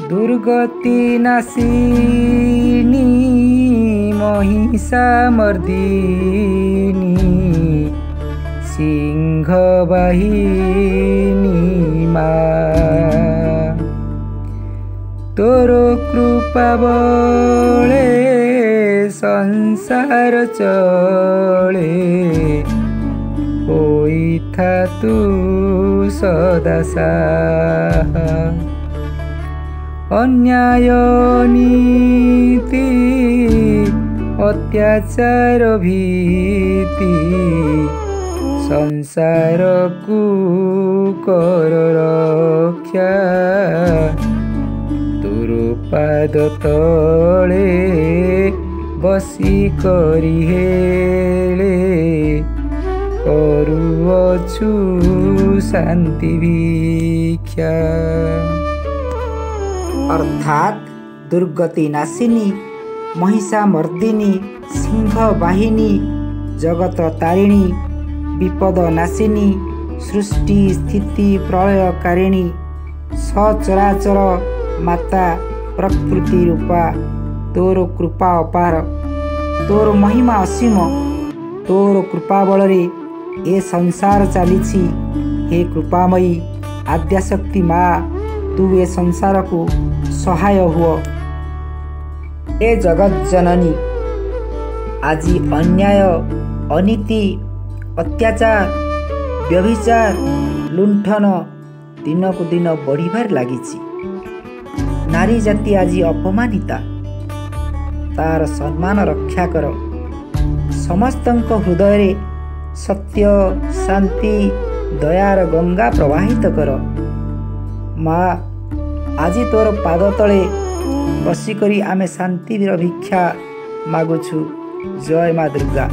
दुर्गति नाशिनी महिषामर्दिनी सिंहवाहिनी माँ तोरो कृपा बले संसार चले होइथा तू सदा साहा अन्याय नीति अत्याचार भीति संसार को कर रक्षा तोर पाद तले बसी करी हेले करुअछु शांति भिक्षा। अर्थात दुर्गति नाशिनी महिषामर्दिनी सिंहवाहिनी जगत तारिणी विपद नाशिनी सृष्टि स्थिति प्रलयकारिणी सचराचर माता प्रकृति रूपा तोर कृपा अपार तोर महिमा असीम तोर कृपा बलरे ए संसार चली हे कृपामयी आद्याशक्ति माँ तू ए संसार को सहाय हुआ। ए जगत जननी आज अन्याय अनीति अत्याचार व्यभिचार लुंठन दिन को दिन बढ़िबार लगी नारी जाति आज अपमानिता तार सम्मान रक्षा कर समस्तंक हृदय सत्य शांति दयार गंगा प्रवाहित कर माँ आज तोर पाद तले बसिकरी आमे शांति भिक्षा मागुछु। जय माँ दुर्गा।